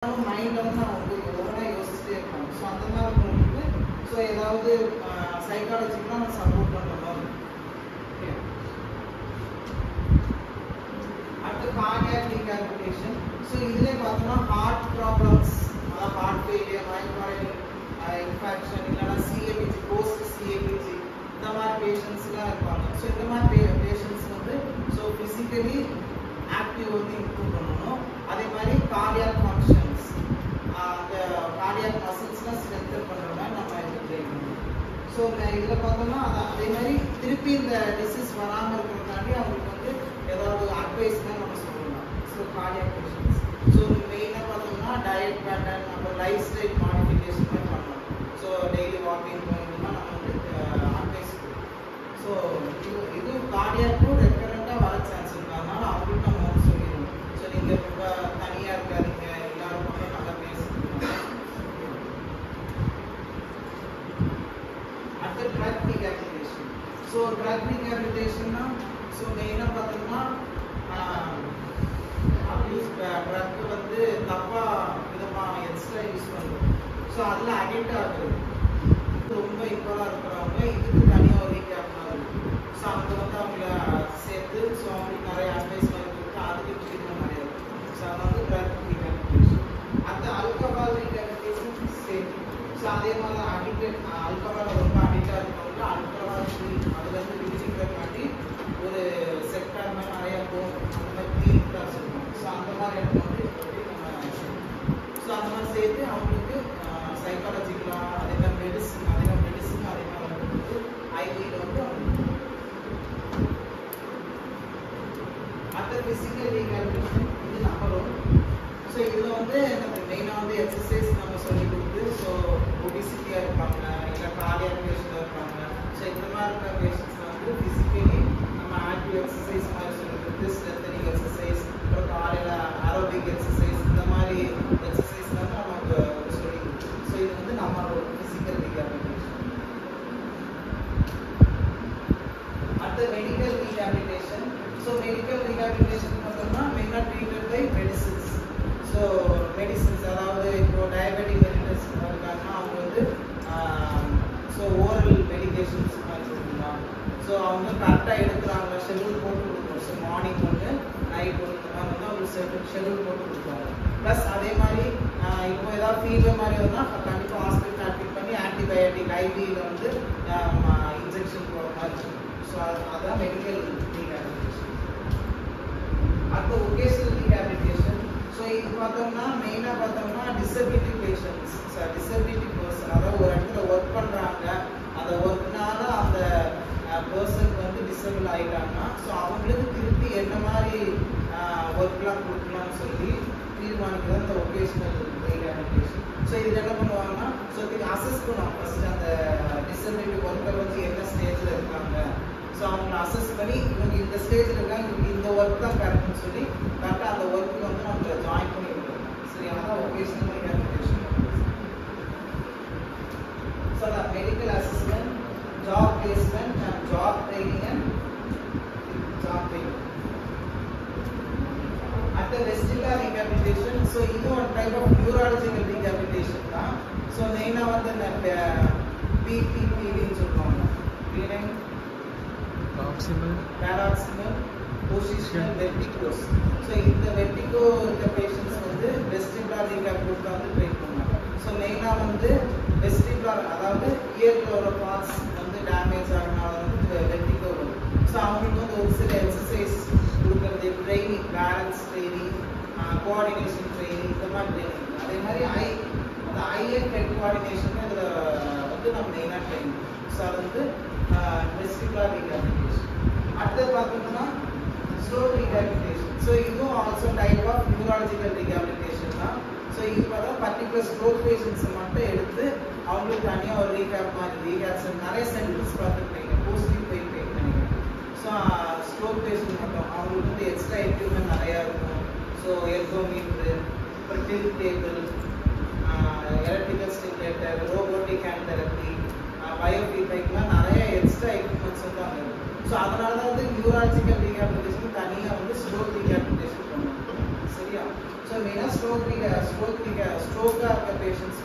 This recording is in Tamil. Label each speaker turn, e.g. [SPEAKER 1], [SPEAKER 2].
[SPEAKER 1] மைண்ட் வந்து அவங்க ஓவராக யோசிச்சுட்டே இருப்பாங்க. ஸோ அந்த மாதிரி உங்களுக்கு ஸோ ஏதாவது சைக்காலஜிக்கெலாம் நான் சப்போர்ட் பண்ணணும். அடுத்து கார்டியாக் ரீஹாபிலிட்டேஷன். ஸோ இதுலேயே பார்த்தோம்னா ஹார்ட் ப்ராப்ளம்ஸ், அதாவது ஹார்ட் ஃபெயிலியர், மைக்ராய்டு இன்ஃபெக்ஷன், இல்லைன்னா சிஏபிஜி, போஸ்ட் சிஏபிஜி, இந்த மாதிரி பேஷண்ட்ஸ்லாம் இருப்பாங்க. ஸோ இந்த மாதிரி பேஷண்ட்ஸ் வந்து ஸோ ஃபிசிக்கலி ஆக்டிவ் வந்து இம்ப்ரூவ் பண்ணணும். அதே மாதிரி கார்டியாக் ஃபங்க்ஷன்ஸ், அந்த கார்டியாக் மசில்ஸ்லாம் ஸ்ட்ரென்தன் பண்ணுற மாதிரி நம்ம இது ட்ரை பண்ணணும். ஸோ இதில் பார்த்தோம்னா அதே மாதிரி திருப்பி இந்த டிசீஸ் வராமல் இருக்கிறதுக்காண்டி அவங்களுக்கு வந்து ஏதாவது அட்வைஸ்லாம் நம்ம சொல்லலாம். ஸோ கார்டியாக் பேஷண்ட்ஸ் ஸோ மெயினாக பார்த்தோம்னா டயட் பேட்டர்ன், நம்ம லைஃப் ஸ்டைல் மாடிஃபிகேஷன் மாதிரி பண்ணலாம். ஸோ டெய்லி வாக்கிங் போனோம்னா நம்ம வந்து அட்வைஸ் கொடுக்கலாம். ஸோ இது கார்டியாக்கும் ரெக்கரண்டாக வர சான்ஸ் இருக்கு. அதனால அவங்களுக்கு நம்ம வந்து சொல்லிடணும். ஸோ நீங்கள் ரொம்ப தனியாக இருக்காதீங்க, எல்லாரும் கூட நல்லா பேசுங்க. அடுத்து ட்ரக் ரீஹாபிலிட்டேஷன். ஸோ ட்ரக் ரீஹாபிலிட்டேஷன்னா ஸோ மெயினாக பார்த்தோம்னா ட்ரக் வந்து தப்பாக விதமாக எக்ஸ்ட்ரா யூஸ் பண்ணுறோம். ஸோ அதில் அடிக்ட் ஆகுது. ரொம்ப இம்பாக இருக்கிறவங்க இதுக்கு தனியாக ஒரு ரீகேப் ஆகுது. ஸோ அங்கே வந்து அவங்கள சேர்த்து ஸோ அவங்களுக்கு நிறைய அட்வைஸ் மாதிரி கொடுத்து அதுக்கு ட்ரீட்மெண்ட் நிறைய இருக்குது. ஸோ அது வந்து ட்ரக் ரீஹாபிலிட்டேஷன். அந்த ஆல்கஹால் ரீஹாபிலிட்டேஷன் சேம். ஸோ அதே மாதிரி அடிக்ட் ஆல்கஹால் ரொம்ப அடிக்டாக இருக்கிறவங்க ஆல்கஹால் ஃப்ரீ அதுலேருந்து விடுவிக்கிறதுக்காண்டி ஒரு செக்டார் மாதிரி நிறையா போகும். அந்த மாதிரி கிளினிக் கிளாஸ் இருக்கும். ஸோ அந்த மாதிரி இடத்துல வந்து நம்ம ஸோ அந்த மாதிரி சேர்த்து அவங்களுக்கு சைக்காலஜிக்கலாக அதே மாதிரி மெடிசன் அதே மாதிரி வந்து ஐடியில் வந்து அடுத்த ஃபிசிக்கல் ரீஹாபிலிட்டேஷன் இது நம்பர் 1. ஸோ இதில் வந்து நம்ம மெயினாக வந்து எக்ஸசைஸ் நம்ம சொல்லி கொடுத்து ஸோ ஒபிசிட்டியாக இருப்பாங்க, இல்லை கார்டியாக் பேஷண்டாக இருப்பாங்க. ஸோ இந்த மாதிரி இருக்கிற பேஷண்ட்ஸ் வந்து ஃபிசிக்கலி நம்ம ஆக்டிவ் எக்ஸசைஸ் மாதிரி சொல்லி கொடுத்து ஸ்ட்ரென்தனிங் எக்ஸசைஸ், அப்புறம் காலையில் ஆரோபிக் எக்ஸசைஸ், இந்த மாதிரி எக்ஸசைஸ் வந்து நமக்கு சொல்லி கொடுத்து ஸோ இது வந்து நம்மளோட ஃபிசிக்கல் ரீஹாபிலிட்டேஷன். அடுத்த medical rehabilitation. So medical rehabilitation பார்த்தோம்னா மெயினாக treated by medicines. So medicines அதாவது இப்போ டயபெட்டிக் மெடிசன்ஸ் இருக்காங்கன்னா அவங்க வந்து ஸோ ஓரல் மெடிகேஷன்ஸ் மாதிரி கொடுக்கலாம். ஸோ அவங்க கரெக்டாக எடுக்கிறாங்க, ஷெட்யூல் போட்டு கொடுக்கணும். ஸோ மார்னிங் ஒன்று நைட் ஒன்று இந்த மாதிரி வந்து அவங்க ஷெட்யூல் போட்டு கொடுப்பாங்க. ப்ளஸ் அதே மாதிரி இப்போ ஏதாவது ஃபீவர் மாதிரி வந்தால் கண்டிப்பாக ஹாஸ்பிட்டல் அட்மிட் பண்ணி ஆன்டிபயோட்டிக் ஐவியில் வந்து இன்ஜெக்ஷன் போகிற மாதிரி இருக்கும். ஸோ அதுதான் மெடிக்கல் ரீஹாபிலிட்டேஷன். அடுத்த ஒகேஷனல் ரீஹாபிலிட்டேஷன். ஸோ இது பார்த்தோம்னா மெயினாக பார்த்தோம்னா டிசபிலிட்டி பேஷண்ட்ஸ், டிசபிலிட்டி பர்சன், அதாவது ஒரு இடத்துல ஒர்க் பண்ணுறாங்க, அந்த ஒர்க்னால அந்த பர்சனுக்கு வந்து டிசபிள் ஆகிட்டாங்கன்னா ஸோ அவங்களுக்கு திருப்பி என்ன மாதிரி ஒர்க்லாம் கொடுக்கலாம்னு சொல்லி தீர்மானிக்கிறது அந்த ஒகேஷனல் ரீஹாபிலிட்டேஷன். ஸோ இதில் என்ன பண்ணுவாங்கன்னா ஸோ இதுக்கு அசஸ் பண்ணுவாங்க. ஃபர்ஸ்ட் அந்த டிசபிலிட்டி ஒர்க்கர் வந்து என்ன ஸ்டேஜில் இருக்காங்க, ஸோ அவங்களை அசஸ் பண்ணி இவங்க இந்த ஸ்டேஜில் இருக்காங்க, இவங்க இந்த ஒர்க் தான் கரெக்ட்னு சொல்லி கரெக்டாக அந்த ஒர்க்கு வந்து நம்மளை ஜாயின் பண்ணி விடுறாங்க. சரி, அதான் ஒகேஷனல் ரீஹாபிலிட்டேஷன். ஸோ அதான் medical assistant, job placement and job training and job training. அடுத்த வெஸ்டிபுலர் ரீஹாபிலிட்டேஷன். ஸோ இது ஒரு டைப் ஆஃப் நியூராலஜிக்கல் ரீஹாபிலிட்டேஷன் தான். ஸோ மெயினாக வந்து இந்த பிபிபின்னு சொல்லுவாங்க, பேராக்சிமல் பொசிஷனல் வெர்டிகோஸ். ஸோ இந்த வெர்டிகோ இருக்க பேஷண்ட்ஸ் வந்து வெஸ்டிபுலர் ரீஹாபிலிட்டேஷன் வந்து ட்ரை பண்ணுவாங்க. ஸோ மெயினாக வந்து வெஸ்டிபுலர் அதாவது இயரில் வர பார்ட்ஸ் வந்து டேமேஜ் ஆகினால வந்து வெர்டிகோ வரும். ஸோ அவங்களுக்கு வந்து ஒரு சில எக்ஸசைஸ் கொடுக்குறது, training, balance training, coordination training, இந்த மாதிரி ட்ரைனிங். அதே மாதிரி அந்த ஐ அண்ட் ஹெட் கோஆர்டினேஷன் இதில் வந்து நம்ம மெயினாக ட்ரைனிங். ஸோ அது வந்து வெஸ்டிபுலர் ரீஹாபிலிட்டேஷன். அடுத்தது பார்த்தோம்னா ஸ்ட்ரோக் ரீஹாபிலிட்டேஷன். ஸோ இதுவும் also type of neurological rehabilitation தான். ஸோ இது பார்த்தா பர்டிகுலர் ஸ்ட்ரோக் பேஷண்ட்ஸை மட்டும் எடுத்து அவங்களுக்கு தனியாக ஒரு ரீஹாப் மாதிரி ரீஹாப்ஸ் நிறைய சென்டர்ஸ் பார்த்துருப்பீங்க, போஸ்டிவ் பெயின் நினைக்கிறேன். ஸோ ஸ்ட்ரோக் பேஷண்ட் மட்டும் அவங்களுக்கு வந்து எக்ஸ்ட்ரா எக்யூப்மெண்ட் நிறையா இருக்கும். ஸோ எர்கோமீட்ரு, அப்புறம் tilt table, electrical stimulator, robotic hand therapy, பயோஃபீட்பேக்லாம் நிறைய எக்ஸ்ட்ரா எக்யூப்மெண்ட்ஸ் வந்து அங்கே இருக்கும். ஸோ அதனால தான் வந்து நியூராலஜிக்கல் ரீஹாபிலிட்டேஷன் தனியாக வந்து ஸ்ட்ரோக் ரீஹாபிலிட்டேஷன் பண்ணுவோம். சரி. தெரியும். ஸோ மெயினாக ஸ்ட்ரோக்காக இருக்க பேஷண்ட்ஸ்